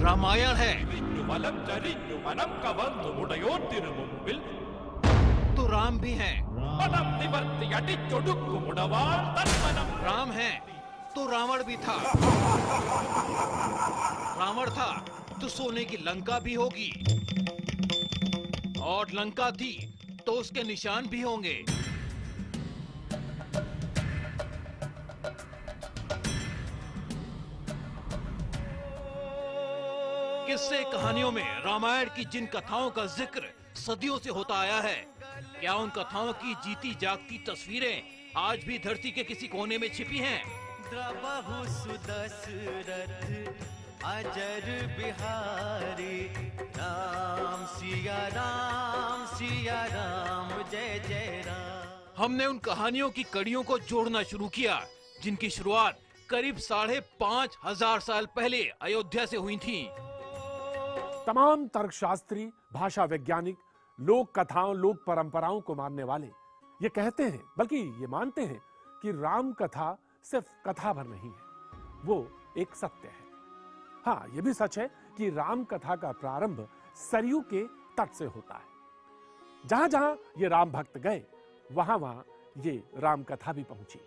रामायण है तो राम भी हैं। राम है तो रावण भी था। रावण था तो सोने की लंका भी होगी, और लंका थी तो उसके निशान भी होंगे। किस्से कहानियों में रामायण की जिन कथाओं का जिक्र सदियों से होता आया है, क्या उन कथाओं की जीती जागती तस्वीरें आज भी धरती के किसी कोने में छिपी हैं? द्रवहु सुदशरथ अजर बिहारी, राम सिया राम जय जय राम। हमने उन कहानियों की कड़ियों को जोड़ना शुरू किया जिनकी शुरुआत करीब 5,500 साल पहले अयोध्या से हुई थी। तमाम तर्कशास्त्री, भाषा वैज्ञानिक, लोक कथाओं, लोक परंपराओं को मानने वाले ये कहते हैं, बल्कि ये मानते हैं कि राम कथा सिर्फ कथा भर नहीं है, वो एक सत्य है। हाँ, ये भी सच है कि राम कथा का प्रारंभ सरयू के तट से होता है। जहां जहां ये राम भक्त गए, वहां वहां ये राम कथा भी पहुंची।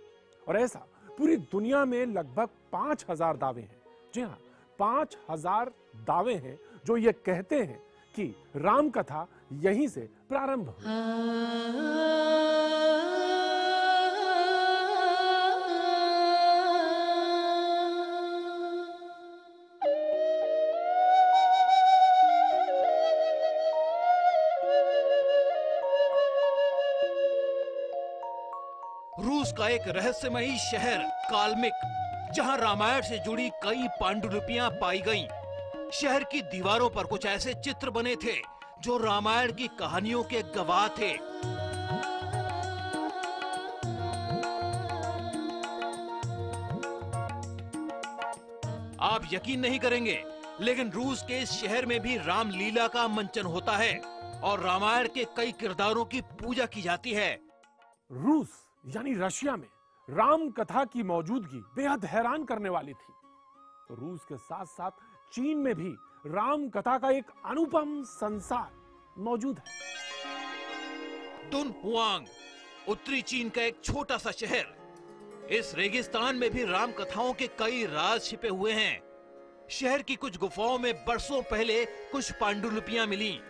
और ऐसा पूरी दुनिया में लगभग 5,000 दावे हैं। जी हाँ, 5,000 दावे हैं जो ये कहते हैं कि राम कथा यहीं से प्रारंभ हुई। रूस का एक रहस्यमयी शहर काल्मिक, जहां रामायण से जुड़ी कई पांडुलिपियां पाई गईं। शहर की दीवारों पर कुछ ऐसे चित्र बने थे जो रामायण की कहानियों के गवाह थे। आप यकीन नहीं करेंगे, लेकिन रूस के इस शहर में भी रामलीला का मंचन होता है और रामायण के कई किरदारों की पूजा की जाती है। रूस यानी रशिया में राम कथा की मौजूदगी बेहद हैरान करने वाली थी। तो रूस के साथ साथ चीन में भी राम कथा का एक अनुपम संसार मौजूद है। दुनहुआंग, उत्तरी चीन का एक छोटा सा शहर। इस रेगिस्तान में भी राम कथाओं के कई राज छिपे हुए हैं। शहर की कुछ गुफाओं में बरसों पहले कुछ पांडुलिपियां मिली।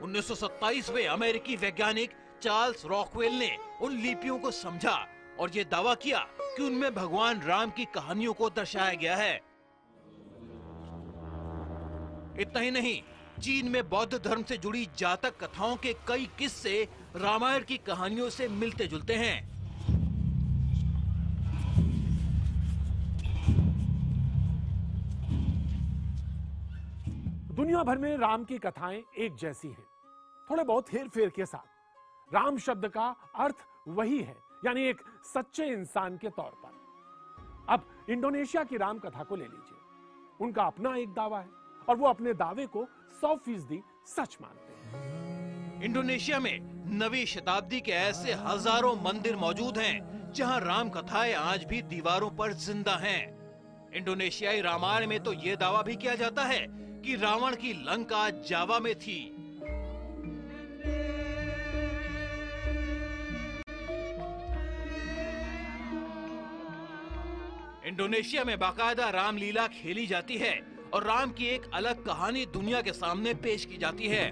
1927 में अमेरिकी वैज्ञानिक चार्ल्स रॉकवेल ने उन लिपियों को समझा और ये दावा किया कि उनमें भगवान राम की कहानियों को दर्शाया गया है। इतना ही नहीं, चीन में बौद्ध धर्म से जुड़ी जातक कथाओं के कई किस्से रामायण की कहानियों से मिलते जुलते हैं। दुनिया भर में राम की कथाएं एक जैसी हैं, थोड़े बहुत हेर फेर के साथ। राम शब्द का अर्थ वही है, यानी एक सच्चे इंसान के तौर पर। अब इंडोनेशिया की राम कथा को ले लीजिए। उनका अपना एक दावा है और वो अपने दावे को 100% सच मानते हैं। इंडोनेशिया में 9वीं शताब्दी के ऐसे हजारों मंदिर मौजूद हैं जहां राम कथाएं आज भी दीवारों पर जिंदा हैं। इंडोनेशियाई रामायण में तो ये दावा भी किया जाता है कि रावण की लंका जावा में थी। इंडोनेशिया में बाकायदा रामलीला खेली जाती है और राम की एक अलग कहानी दुनिया के सामने पेश की जाती है।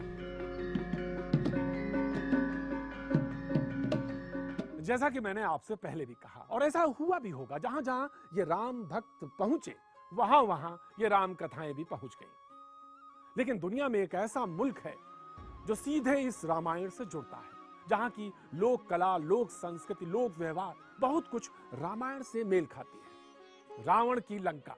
जैसा कि मैंने आपसे पहले भी कहा, और ऐसा हुआ भी होगा, जहां जहां ये राम भक्त पहुंचे, वहां वहां ये राम कथाएं भी पहुंच गईं। लेकिन दुनिया में एक ऐसा मुल्क है जो सीधे इस रामायण से जुड़ता है, जहां की लोक कला, लोक संस्कृति, लोक व्यवहार बहुत कुछ रामायण से मेल खाती है। रावण की लंका,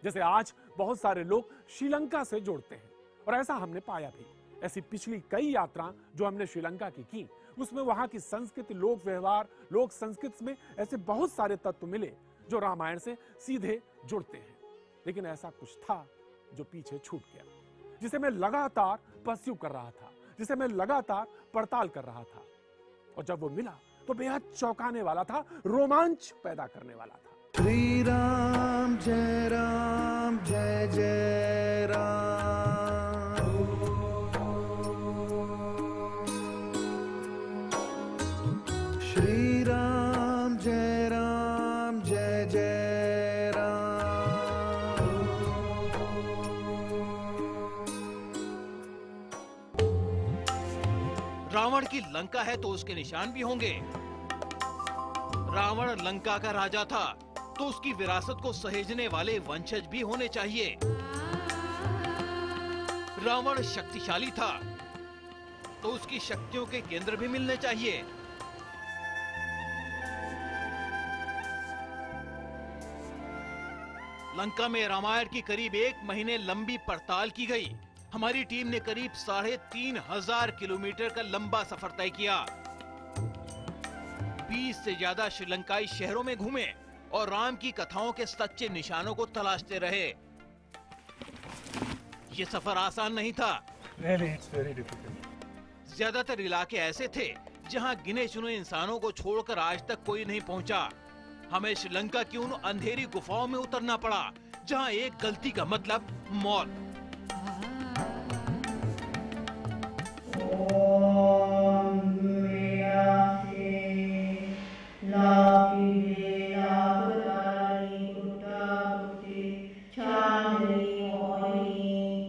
जैसे आज बहुत सारे लोग श्रीलंका से जोड़ते हैं, और ऐसा हमने पाया भी। ऐसी पिछली कई यात्रा जो हमने श्रीलंका की, उसमें वहां की संस्कृति, लोक व्यवहार, लोक संस्कृति में ऐसे बहुत सारे तत्व मिले जो रामायण से सीधे जुड़ते हैं। लेकिन ऐसा कुछ था जो पीछे छूट गया, जिसे मैं लगातार परस्यू कर रहा था, जिसे मैं लगातार पड़ताल कर रहा था, और जब वो मिला तो बेहद चौंकाने वाला था, रोमांच पैदा करने वाला था। श्री राम जय जय राम। बल्कि लंका है तो उसके निशान भी होंगे। रावण लंका का राजा था तो उसकी विरासत को सहेजने वाले वंशज भी होने चाहिए। रावण शक्तिशाली था तो उसकी शक्तियों के केंद्र भी मिलने चाहिए। लंका में रामायण की करीब 1 महीने लंबी पड़ताल की गई। हमारी टीम ने करीब 3500 किलोमीटर का लंबा सफर तय किया। 20 से ज्यादा श्रीलंकाई शहरों में घूमे और राम की कथाओं के सच्चे निशानों को तलाशते रहे। ये सफर आसान नहीं था। ज्यादातर इलाके ऐसे थे जहां गिने चुने इंसानों को छोड़कर आज तक कोई नहीं पहुंचा। हमें श्रीलंका की उन अंधेरी गुफाओं में उतरना पड़ा जहां एक गलती का मतलब मौत।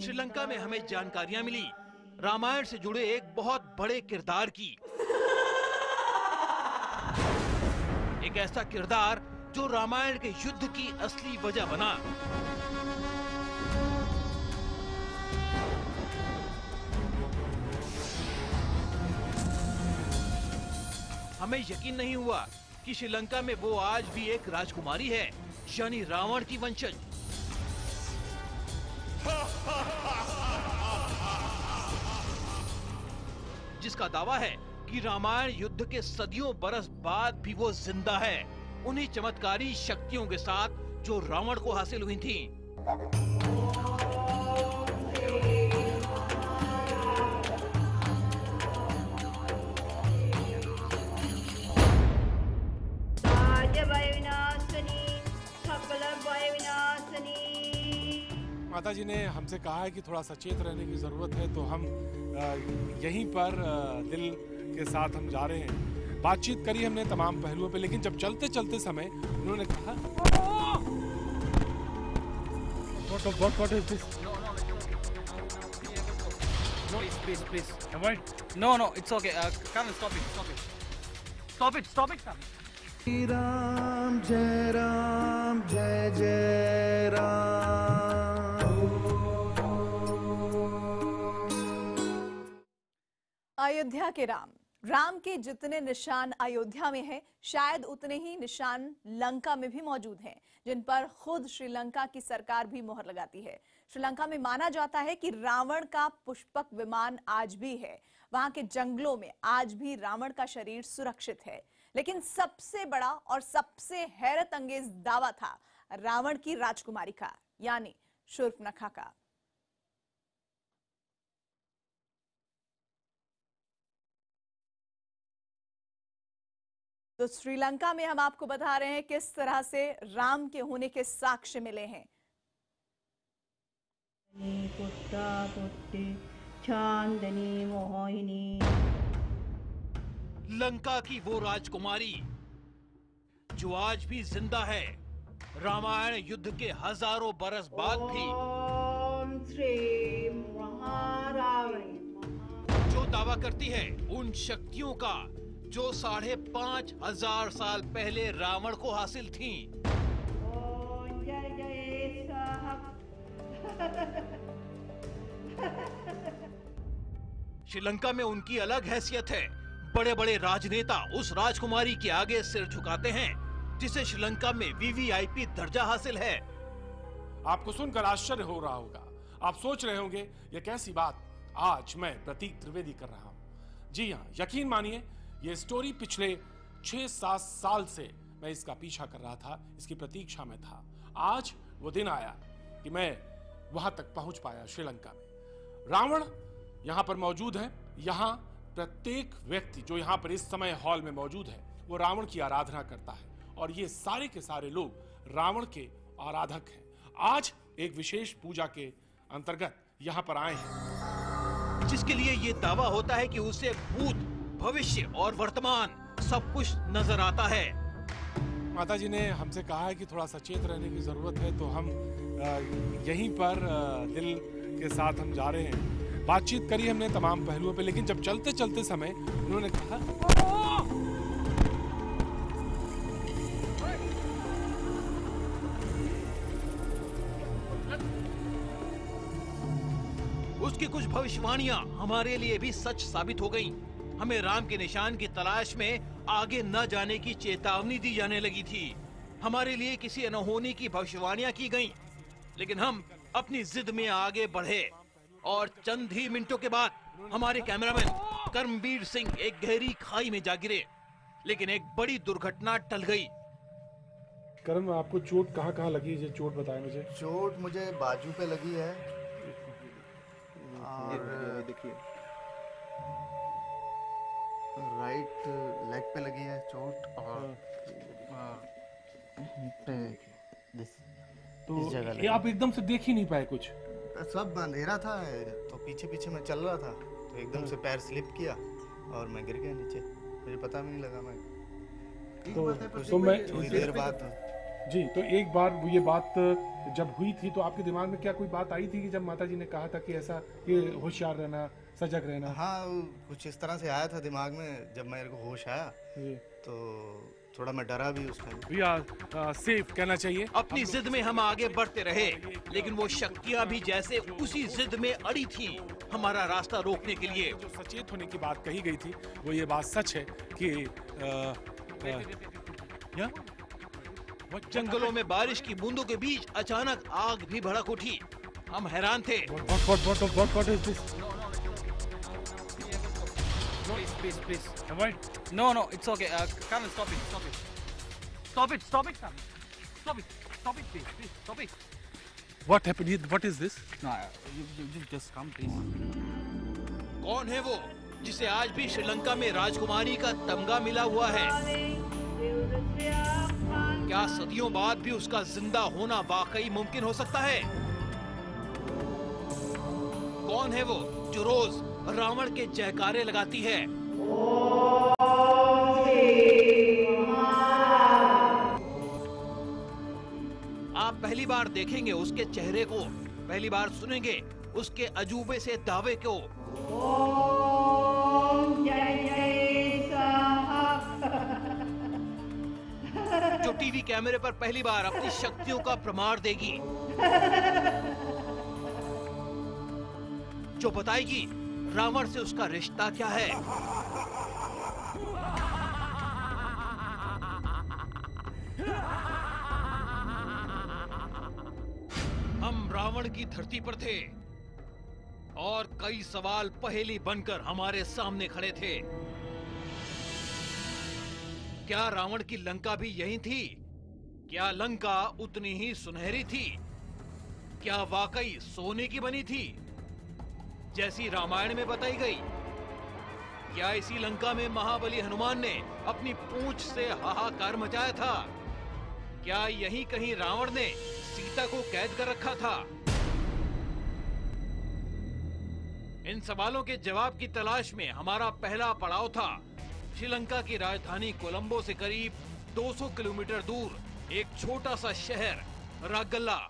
श्रीलंका में हमें जानकारियां मिली रामायण से जुड़े एक बहुत बड़े किरदार की। एक ऐसा किरदार जो रामायण के युद्ध की असली वजह बना। हमें यकीन नहीं हुआ कि श्रीलंका में वो आज भी एक राजकुमारी है, यानी रावण की वंशज। जिसका दावा है कि रामायण युद्ध के सदियों बरस बाद भी वो जिंदा है, उन्हीं चमत्कारी शक्तियों के साथ जो रावण को हासिल हुई थीं। माता जी ने हमसे कहा है कि थोड़ा सचेत रहने की जरूरत है, तो हम यहीं पर दिल के साथ हम जा रहे हैं। बातचीत करी हमने तमाम पहलुओं पे, लेकिन जब चलते चलते समय उन्होंने कहा What is this? Please. Avoid. No, it's okay. Come on, stop it. Stop it. Ram जय जय राम। अयोध्या के राम के जितने निशान अयोध्या में हैं, शायद उतने ही निशान लंका में भी मौजूद हैं, जिन पर खुद श्रीलंका की सरकार भी मोहर लगाती है। श्रीलंका में माना जाता है कि रावण का पुष्पक विमान आज भी है। वहां के जंगलों में आज भी रावण का शरीर सुरक्षित है। लेकिन सबसे बड़ा और सबसे हैरत अंगेज दावा था रावण की राजकुमारी का, यानी शूर्पणखा का। तो श्रीलंका में हम आपको बता रहे हैं किस तरह से राम के होने के साक्ष्य मिले हैं। चांदनी मोहिनी, लंका की वो राजकुमारी जो आज भी जिंदा है, रामायण युद्ध के हजारों बरस बाद भी। ओम श्री महारावण, जो दावा करती है उन शक्तियों का जो 5,500 साल पहले रावण को हासिल थीं। ओम जय जय साहब। श्रीलंका में उनकी अलग हैसियत है। बड़े बड़े राजनेता उस राजकुमारी के आगे सिर झुकाते हैं, जिसे श्रीलंका में वीवीआईपी दर्जा हासिल है। आपको सुनकर आश्चर्य हो रहा होगा। आप सोच रहे होंगे ये कैसी बात आज मैं प्रतीक त्रिवेदी कर रहा हूं। जी हाँ, यकीन मानिए ये स्टोरी पिछले 6-7 साल से मैं इसका पीछा कर रहा था, इसकी प्रतीक्षा में था। आज वो दिन आया कि मैं वहां तक पहुंच पाया। श्रीलंका में रावण यहां पर मौजूद है। यहां प्रत्येक व्यक्ति जो यहां पर इस समय हॉल में मौजूद है वो रावण की आराधना करता है, और ये सारे के सारे लोग रावण के आराधक हैं। आज एक विशेष पूजा के अंतर्गत यहां पर आए हैं, जिसके लिए ये दावा होता है कि उसे भूत, भविष्य और वर्तमान सब कुछ नजर आता है। माता जी ने हमसे कहा है कि थोड़ा सचेत रहने की जरूरत है, तो हम यहीं पर दिल के साथ हम जा रहे हैं। बातचीत करी हमने तमाम पहलुओं पे, लेकिन जब चलते चलते समय उन्होंने कहा उसकी कुछ भविष्यवाणियां हमारे लिए भी सच साबित हो गईं। हमें राम के निशान की तलाश में आगे न जाने की चेतावनी दी जाने लगी थी। हमारे लिए किसी अनहोनी की भविष्यवाणियां की गईं, लेकिन हम अपनी जिद में आगे बढ़े और चंद ही मिनटों के बाद हमारे कैमरामैन कर्मवीर सिंह एक गहरी खाई में जा गिरे। लेकिन एक बड़ी दुर्घटना टल गई। कर्म, आपको चोट कहाँ कहाँ लगी है? चोट बताएं मुझे। चोट मुझे बाजू पे लगी है और देखिए राइट लेग पे लगी है चोट और पे तो इस जगह ये लगी। आप एकदम से देख ही नहीं पाए कुछ? सब अंधेरा था तो पीछे पीछे मैं चल रहा था तो एकदम से पैर स्लिप किया और मैं गिर गया नीचे। मुझे पता भी नहीं लगा। मैं तो मैं थोड़ी देर बाद जी, तो एक बार ये बात जब हुई थी तो आपके दिमाग में क्या कोई बात आई थी कि जब माता जी ने कहा था कि ऐसा कि होशियार रहना, सजग रहना? हाँ, कुछ इस तरह से आया था दिमाग में। जब मेरे को होश आया तो थोड़ा मैं डरा भी उस टाइम। सेफ कहना चाहिए। अपनी जिद में हम आगे बढ़ते रहे, लेकिन वो शक्तियां भी जैसे उसी जिद में अड़ी थी हमारा रास्ता रोकने के लिए। जो सचेत होने की बात कही गई थी वो ये बात सच है कि जंगलों में बारिश की बूंदों के बीच अचानक आग भी भड़क उठी। हम हैरान थे। what is this? Please. Avoid. No, it's okay. Karan, stop it. Stop it, Karan. Stop it, please. Stop it. What happened here? What is this? No, you just come, please. कौन है वो जिसे आज भी श्रीलंका में राजकुमारी का तमगा मिला हुआ है? क्या सदियों बाद भी उसका जिंदा होना वाकई मुमकिन हो सकता है? कौन है वो जो रोज रावण के जयकारे लगाती है? आप पहली बार देखेंगे उसके चेहरे को, पहली बार सुनेंगे उसके अजूबे से दावे को। जो टीवी कैमरे पर पहली बार अपनी शक्तियों का प्रमाण देगी, जो बताएगी रावण से उसका रिश्ता क्या है। हम रावण की धरती पर थे और कई सवाल पहेली बनकर हमारे सामने खड़े थे। क्या रावण की लंका भी यही थी? क्या लंका उतनी ही सुनहरी थी? क्या वाकई सोने की बनी थी जैसी रामायण में बताई गई? क्या इसी लंका में महाबली हनुमान ने अपनी पूंछ से हाहाकार मचाया था? क्या यहीं कहीं रावण ने सीता को कैद कर रखा था? इन सवालों के जवाब की तलाश में हमारा पहला पड़ाव था श्रीलंका की राजधानी कोलंबो से करीब 200 किलोमीटर दूर एक छोटा सा शहर रागल्ला।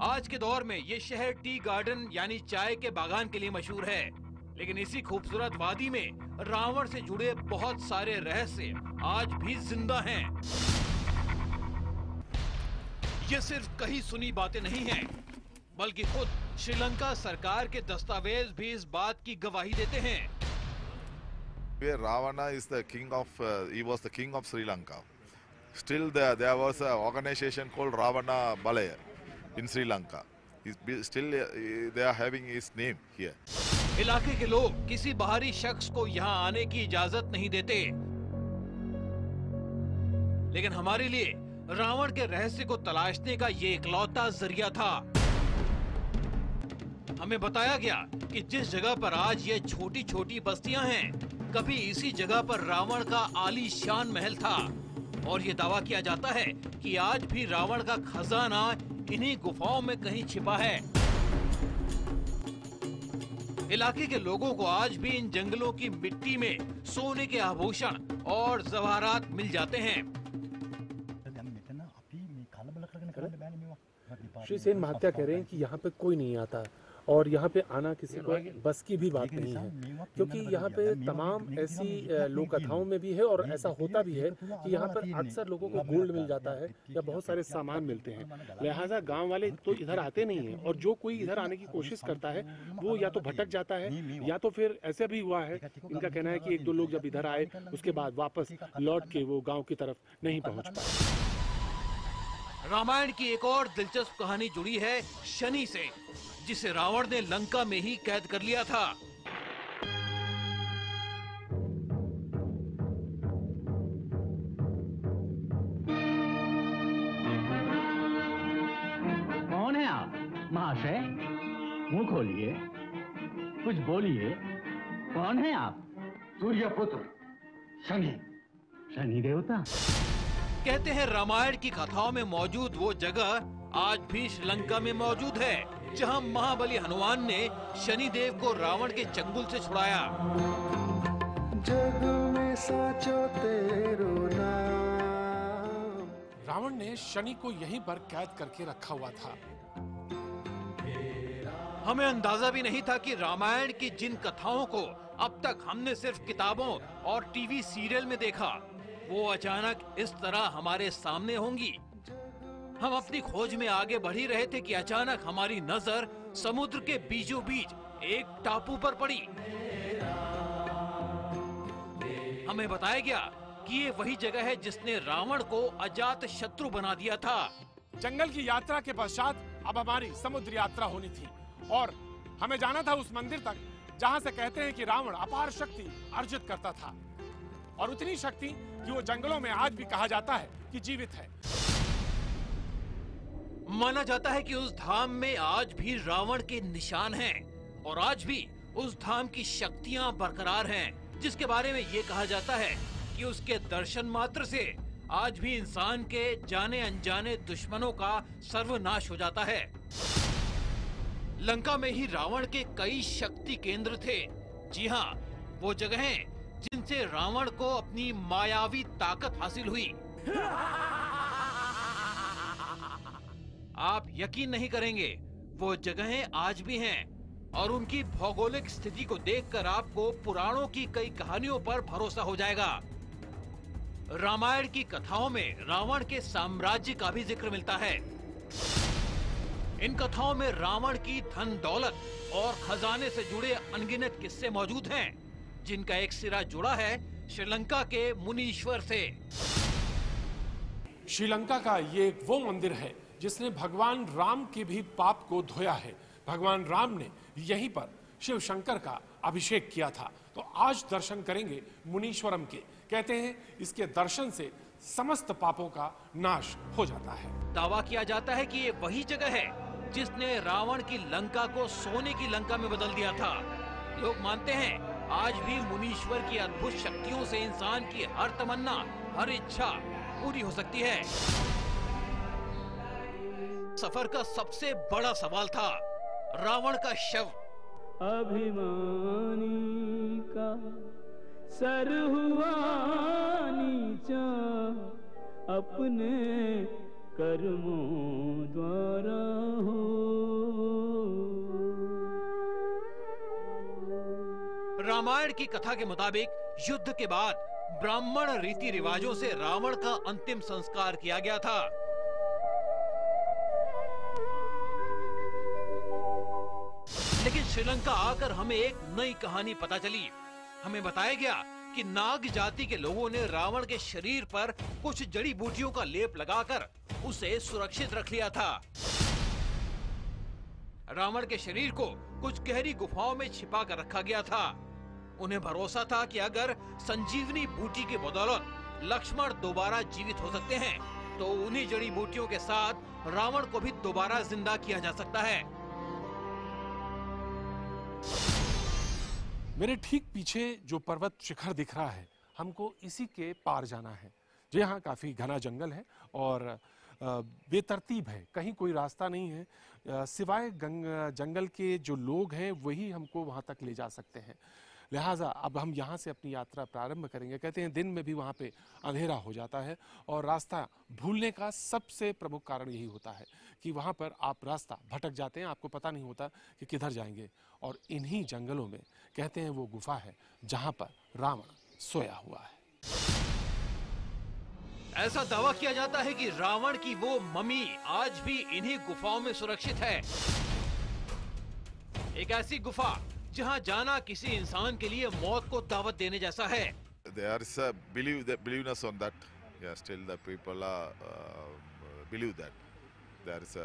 आज के दौर में ये शहर टी गार्डन यानी चाय के बागान के लिए मशहूर है, लेकिन इसी खूबसूरत वादी में रावण से जुड़े बहुत सारे रहस्य आज भी जिंदा हैं। ये सिर्फ कही सुनी बातें नहीं हैं, बल्कि खुद श्रीलंका सरकार के दस्तावेज भी इस बात की गवाही देते हैं। Ravana is the king of, he was the king of Sri Lanka. Still there was an organization called Ravana Balaya in Sri Lanka. Still they are having his name here. इलाके के लोग किसी बाहरी शख्स को यहाँ आने की इजाजत नहीं देते, लेकिन हमारे लिए रावण के रहस्य को तलाशने का ये इकलौता जरिया था। हमें बताया गया कि जिस जगह पर आज ये छोटी छोटी बस्तियां हैं, कभी इसी जगह पर रावण का आलीशान महल था और ये दावा किया जाता है कि आज भी रावण का खजाना इन्हीं गुफाओं में कहीं छिपा है। इलाके के लोगों को आज भी इन जंगलों की मिट्टी में सोने के आभूषण और जवाहरात मिल जाते हैं। श्री सेन महात्या कह रहे हैं कि यहाँ पे कोई नहीं आता और यहाँ पे आना किसी को बस की भी बात नहीं है, क्योंकि यहाँ पे तमाम ऐसी लोक कथाओं में भी है और ऐसा होता भी है कि यहाँ पर अक्सर लोगों को गोल्ड मिल जाता है या बहुत सारे सामान मिलते हैं, लिहाजा गांव वाले तो इधर आते नहीं हैं, और जो कोई इधर आने की कोशिश करता है वो या तो भटक जाता है या तो फिर ऐसे भी हुआ है, इनका कहना है कि एक दो लोग जब इधर आए उसके बाद वापस लौट के वो गाँव की तरफ नहीं पहुँच पाए। रामायण की एक और दिलचस्प कहानी जुड़ी है शनि से, जिसे रावण ने लंका में ही कैद कर लिया था। कौन है आप महाशय? मुंह खोलिए, कुछ बोलिए। कौन है आप? सूर्यपुत्र शनि। शनि देवता? कहते हैं रामायण की कथाओं में मौजूद वो जगह आज भी श्रीलंका में मौजूद है, जहां महाबली हनुमान ने शनि देव को रावण के चंगुल से छुड़ाया। जग में साचो तेरो नाम। रावण ने शनि को यहीं पर कैद करके रखा हुआ था। हमें अंदाजा भी नहीं था कि रामायण की जिन कथाओं को अब तक हमने सिर्फ किताबों और टीवी सीरियल में देखा, वो अचानक इस तरह हमारे सामने होंगी। हम अपनी खोज में आगे बढ़ ही रहे थे कि अचानक हमारी नजर समुद्र के बीचों बीच एक टापू पर पड़ी। हमें बताया गया कि ये वही जगह है जिसने रावण को अजात शत्रु बना दिया था। जंगल की यात्रा के पश्चात अब हमारी समुद्र यात्रा होनी थी और हमें जाना था उस मंदिर तक जहां से कहते हैं कि रावण अपार शक्ति अर्जित करता था, और उतनी शक्ति कि वो जंगलों में आज भी कहा जाता है कि जीवित है। माना जाता है कि उस धाम में आज भी रावण के निशान हैं और आज भी उस धाम की शक्तियां बरकरार हैं, जिसके बारे में ये कहा जाता है कि उसके दर्शन मात्र से आज भी इंसान के जाने अनजाने दुश्मनों का सर्वनाश हो जाता है। लंका में ही रावण के कई शक्ति केंद्र थे। जी हाँ, वो जगहें जिनसे रावण को अपनी मायावी ताकत हासिल हुई। आप यकीन नहीं करेंगे, वो जगहें आज भी हैं और उनकी भौगोलिक स्थिति को देखकर आपको पुराणों की कई कहानियों पर भरोसा हो जाएगा। रामायण की कथाओं में रावण के साम्राज्य का भी जिक्र मिलता है। इन कथाओं में रावण की धन दौलत और खजाने से जुड़े अनगिनत किस्से मौजूद हैं, जिनका एक सिरा जुड़ा है श्रीलंका के मुनीश्वर से। श्रीलंका का ये एक वो मंदिर है जिसने भगवान राम के भी पाप को धोया है। भगवान राम ने यहीं पर शिव शंकर का अभिषेक किया था। तो आज दर्शन करेंगे मुनीश्वरम के। कहते हैं इसके दर्शन से समस्त पापों का नाश हो जाता है। दावा किया जाता है कि ये वही जगह है जिसने रावण की लंका को सोने की लंका में बदल दिया था। लोग मानते हैं आज भी मुनीश्वर की अद्भुत शक्तियों से इंसान की हर तमन्ना, हर इच्छा पूरी हो सकती है। सफर का सबसे बड़ा सवाल था रावण का शव। अभिमानी का सर हुआ नीचा, अपने कर्मों द्वारा हो। रामायण की कथा के मुताबिक युद्ध के बाद ब्राह्मण रीति रिवाजों से रावण का अंतिम संस्कार किया गया था। लेकिन श्रीलंका आकर हमें एक नई कहानी पता चली। हमें बताया गया कि नाग जाति के लोगों ने रावण के शरीर पर कुछ जड़ी बूटियों का लेप लगाकर उसे सुरक्षित रख लिया था। रावण के शरीर को कुछ गहरी गुफाओं में छिपा कर रखा गया था। उन्हें भरोसा था कि अगर संजीवनी बूटी की बदौलत लक्ष्मण दोबारा जीवित हो सकते हैं, तो उन्हीं जड़ी बूटियों के साथ रावण को भी दोबारा जिंदा किया जा सकता है। मेरे ठीक पीछे जो पर्वत शिखर दिख रहा है, हमको इसी के पार जाना है। जी हाँ, काफी घना जंगल है और बेतरतीब है, कहीं कोई रास्ता नहीं है। सिवाय जंगल के जो लोग हैं वही हमको वहां तक ले जा सकते हैं। लिहाजा अब हम यहाँ से अपनी यात्रा प्रारंभ करेंगे। कहते हैं दिन में भी वहाँ पे अंधेरा हो जाता है और रास्ता भूलने का सबसे प्रमुख कारण यही होता है कि वहाँ पर आप रास्ता भटक जाते हैं, आपको पता नहीं होता कि किधर जाएंगे। और इन्हीं जंगलों में कहते हैं वो गुफा है जहाँ पर रावण सोया हुआ है। ऐसा दावा किया जाता है कि रावण की वो मम्मी आज भी इन्हीं गुफाओं में सुरक्षित है। एक ऐसी गुफा जहां जाना किसी इंसान के लिए मौत को दावत देने जैसा है। There is a believeness on that. Yeah, still the people believe that there is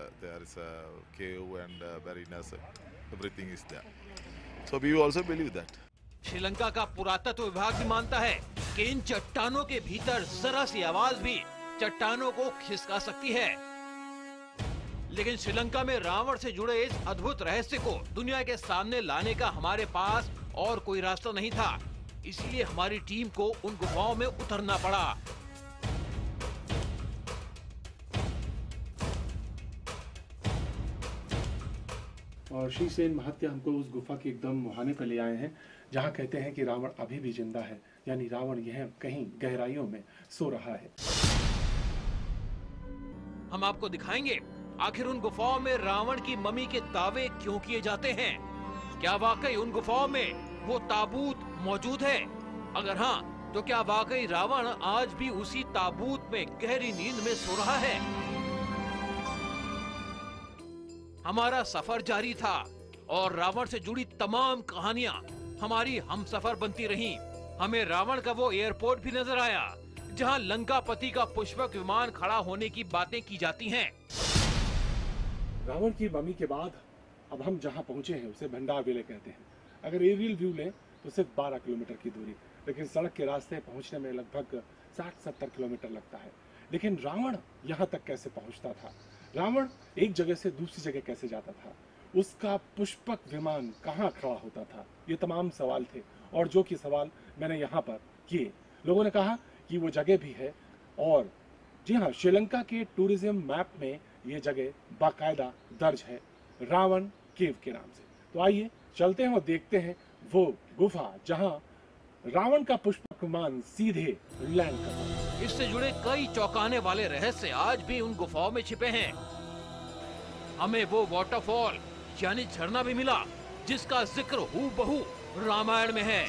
a cave and buriness, everything is there. So we also believe that. Sri Lanka का पुरातत्व विभाग भी मानता है कि इन चट्टानों के भीतर जरा सी आवाज भी चट्टानों को खिसका सकती है। लेकिन श्रीलंका में रावण से जुड़े इस अद्भुत रहस्य को दुनिया के सामने लाने का हमारे पास और कोई रास्ता नहीं था, इसलिए हमारी टीम को उन गुफाओं में उतरना पड़ा। और श्री सेन महत्या हमको उस गुफा के एकदम मुहाने पर ले आए हैं जहाँ कहते हैं कि रावण अभी भी जिंदा है, यानी रावण यह कहीं गहराइयों में सो रहा है। हम आपको दिखाएंगे आखिर उन गुफाओं में रावण की मम्मी के दावे क्यों किए जाते हैं। क्या वाकई उन गुफाओं में वो ताबूत मौजूद है? अगर हाँ, तो क्या वाकई रावण आज भी उसी ताबूत में गहरी नींद में सो रहा है? हमारा सफर जारी था और रावण से जुड़ी तमाम कहानियां हमारी हमसफर बनती रहीं। हमें रावण का वो एयरपोर्ट भी नजर आया जहां लंकापति का पुष्पक विमान खड़ा होने की बातें की जाती हैं। रावण की मम्मी के बाद अब हम जहां पहुंचे हैं उसे भंडार विले कहते हैं। अगर एरियल व्यू लें तो सिर्फ 12 किलोमीटर की दूरी, लेकिन सड़क के रास्ते पहुंचने में लगभग 60-70 किलोमीटर लगता है। लेकिन रावण यहाँ तक कैसे पहुंचता था? रावण एक जगह से दूसरी जगह कैसे जाता था? उसका पुष्पक विमान कहाँ खड़ा होता था? ये तमाम सवाल थे और जो कि सवाल मैंने यहाँ पर किए। लोगों ने कहा कि वो जगह भी है और जी हाँ, श्रीलंका के टूरिज्म मैप में ये जगह बाकायदा दर्ज है रावण केव के नाम से। तो आइए चलते हैं और देखते हैं वो गुफा जहां रावण का पुष्पक विमान सीधे लैंड करता है। इससे जुड़े कई चौंकाने वाले रहस्य आज भी उन गुफाओं में छिपे हैं। हमें वो वाटरफॉल यानी झरना भी मिला जिसका जिक्र हूबहू रामायण में है।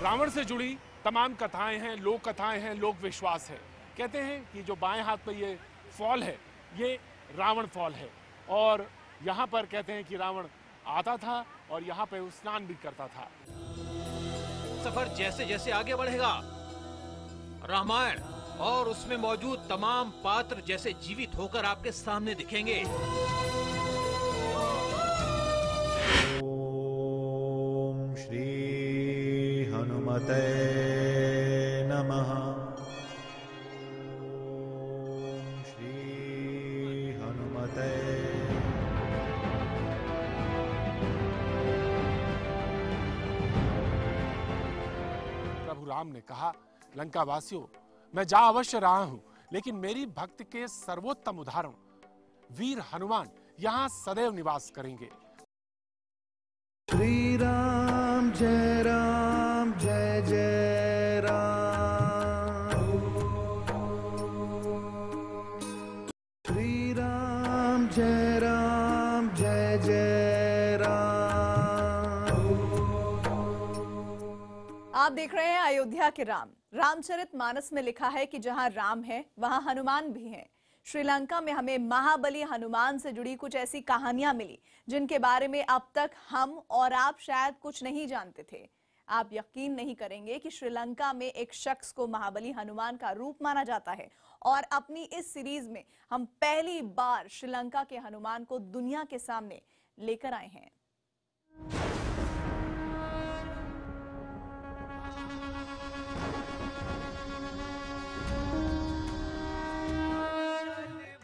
रावण से जुड़ी तमाम कथाएं हैं, लोक कथाएं हैं, लोक विश्वास है। कहते हैं कि जो बाएं हाथ पे ये फॉल है ये रावण फॉल है और यहाँ पर कहते हैं कि रावण आता था और यहाँ पे स्नान भी करता था। सफर जैसे जैसे आगे बढ़ेगा, रामायण और उसमें मौजूद तमाम पात्र जैसे जीवित होकर आपके सामने दिखेंगे। ओम श्री हनुमते नमः। ओम श्री हनुमते। प्रभु राम ने कहा, लंका वासियों, मैं जा अवश्य रहा हूं, लेकिन मेरी भक्ति के सर्वोत्तम उदाहरण वीर हनुमान यहां सदैव निवास करेंगे। श्री राम जय जय राम। श्री राम जय जय राम। आप देख रहे हैं अयोध्या के राम। रामचरितमानस में लिखा है कि जहां राम है वहां हनुमान भी हैं। श्रीलंका में हमें महाबली हनुमान से जुड़ी कुछ ऐसी कहानियां मिली जिनके बारे में अब तक हम और आप शायद कुछ नहीं जानते थे। आप यकीन नहीं करेंगे कि श्रीलंका में एक शख्स को महाबली हनुमान का रूप माना जाता है और अपनी इस सीरीज में हम पहली बार श्रीलंका के हनुमान को दुनिया के सामने लेकर आए हैं।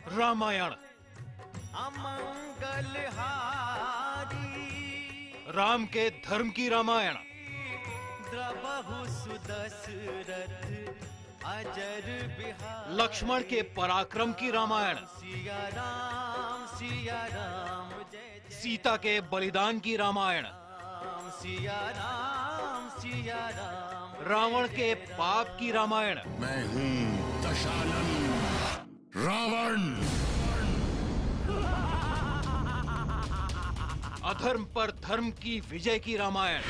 रामायण राम के धर्म की रामायण, लक्ष्मण के पराक्रम की रामायण, सीता के बलिदान की रामायण, सिया राम। रावण के पाप की रामायण। मैं हूँ दशानन रावण। अधर्म पर धर्म की विजय की रामायण।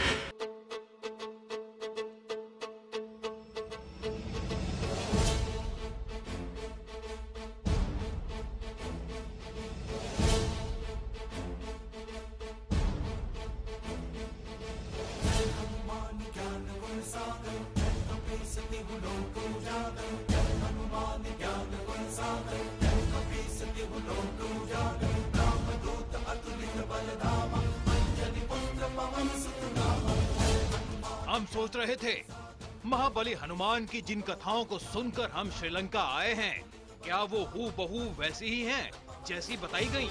हम सोच रहे थे महाबली हनुमान की जिन कथाओं को सुनकर हम श्रीलंका आए हैं, क्या वो हूबहू वैसी ही हैं जैसी बताई गई?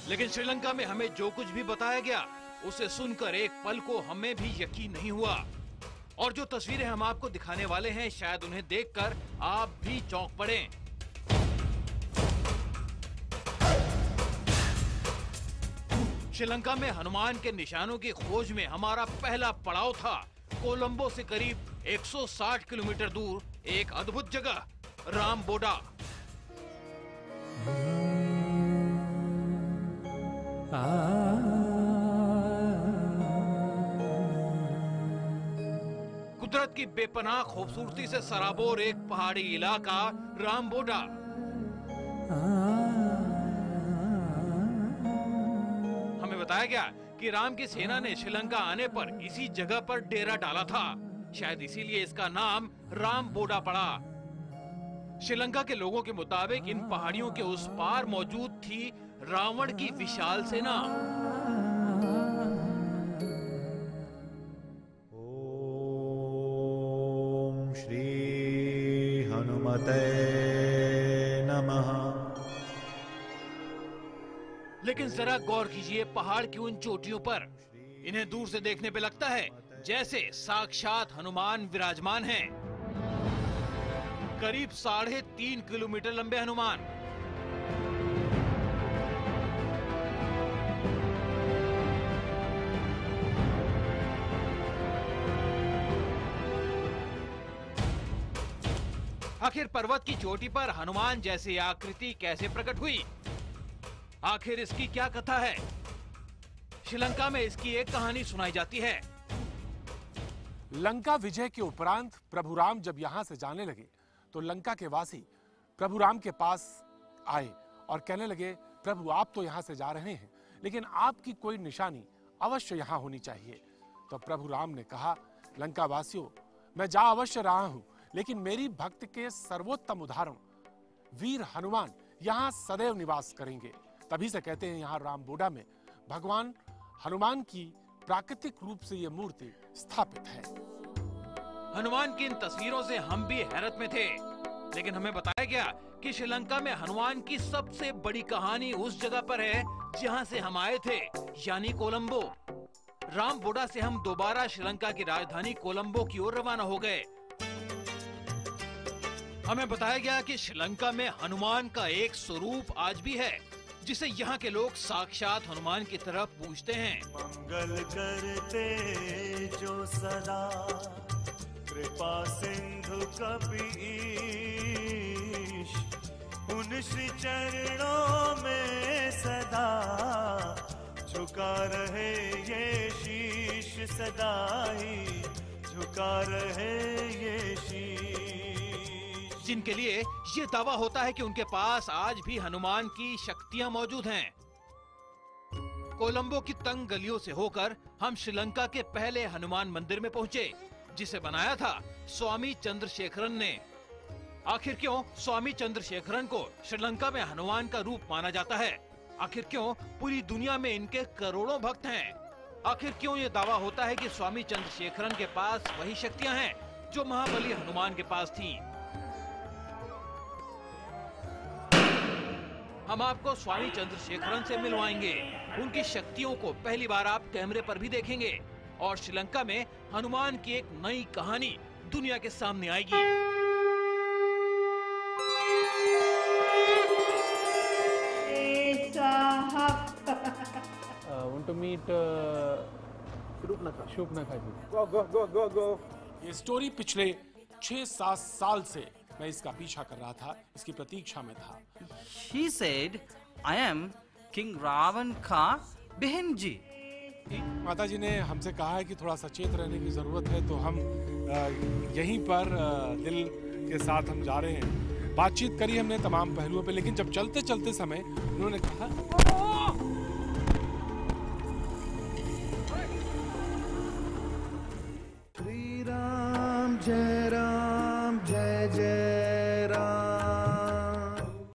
लेकिन श्रीलंका में हमें जो कुछ भी बताया गया उसे सुनकर एक पल को हमें भी यकीन नहीं हुआ। और जो तस्वीरें हम आपको दिखाने वाले हैं, शायद उन्हें देखकर आप भी चौंक पड़ें। श्रीलंका में हनुमान के निशानों की खोज में हमारा पहला पड़ाव था कोलंबो से करीब 160 किलोमीटर दूर एक अद्भुत जगह रामबोडा। कुदरत की बेपनाह खूबसूरती से सराबोर एक पहाड़ी इलाका रामबोडा। हमें बताया गया कि राम की सेना ने श्रीलंका आने पर इसी जगह पर डेरा डाला था, शायद इसीलिए इसका नाम रामबोडा पड़ा। श्रीलंका के लोगों के मुताबिक इन पहाड़ियों के उस पार मौजूद थी रावण की विशाल सेना। ओम श्री हनुमते नमः। लेकिन जरा गौर कीजिए पहाड़ की उन चोटियों पर। इन्हें दूर से देखने पे लगता है जैसे साक्षात हनुमान विराजमान हैं। करीब 3.5 किलोमीटर लंबे हनुमान। आखिर पर्वत की चोटी पर हनुमान जैसी आकृति कैसे प्रकट हुई? आखिर इसकी क्या कथा है? श्रीलंका में इसकी एक कहानी सुनाई जाती है। लंका विजय के उपरांत प्रभु राम जब यहां से जाने लगे तो लंका के वासी प्रभु राम के पास आए और कहने लगे, प्रभु आप तो यहां से जा रहे हैं, लेकिन आपकी कोई निशानी अवश्य यहां होनी चाहिए। तो प्रभु राम ने कहा, लंका वासियों, मैं जा अवश्य रहा हूं, लेकिन मेरी भक्त के सर्वोत्तम उदाहरण वीर हनुमान यहां सदैव निवास करेंगे। तभी से कहते हैं यहाँ रामबोडा में भगवान हनुमान की प्राकृतिक रूप से ये मूर्ति स्थापित है। हनुमान की इन तस्वीरों से हम भी हैरत में थे, लेकिन हमें बताया गया कि श्रीलंका में हनुमान की सबसे बड़ी कहानी उस जगह पर है जहां से हम आए थे, यानी कोलंबो। रामबोडा से हम दोबारा श्रीलंका की राजधानी कोलंबो की ओर रवाना हो गए। हमें बताया गया कि श्रीलंका में हनुमान का एक स्वरूप आज भी है, जिसे यहाँ के लोग साक्षात हनुमान की तरफ पूजते हैं। मंगल करते जो सदा कृपा सिंधु कपीश, उन श्री चरणों में सदा झुका रहे ये शीश, सदा ही झुका रहे ये शीश। जिनके लिए ये दावा होता है कि उनके पास आज भी हनुमान की शक्तियां मौजूद हैं। कोलंबो की तंग गलियों से होकर हम श्रीलंका के पहले हनुमान मंदिर में पहुंचे, जिसे बनाया था स्वामी चंद्रशेखरन ने। आखिर क्यों स्वामी चंद्रशेखरन को श्रीलंका में हनुमान का रूप माना जाता है? आखिर क्यों पूरी दुनिया में इनके करोड़ों भक्त हैं? आखिर क्यों ये दावा होता है कि स्वामी चंद्रशेखरन के पास वही शक्तियां हैं जो महाबली हनुमान के पास थीं? हम आपको स्वामी चंद्रशेखरन से मिलवाएंगे। उनकी शक्तियों को पहली बार आप कैमरे पर भी देखेंगे। और श्रीलंका में हनुमान की एक नई कहानी दुनिया के सामने आएगी। Want to meet Shupnakha ji. Go. ये स्टोरी पिछले 6-7 साल से मैं इसका पीछा कर रहा था, इसकी प्रतीक्षा में था। He said, I am King Ravan का बहन जी। माता जी ने हमसे कहा है कि थोड़ा सचेत रहने की जरूरत है, तो हम यहीं पर दिल के साथ हम जा रहे हैं। बातचीत करी हमने तमाम पहलुओं पे, लेकिन जब चलते चलते समय उन्होंने कहा श्री राम जय राम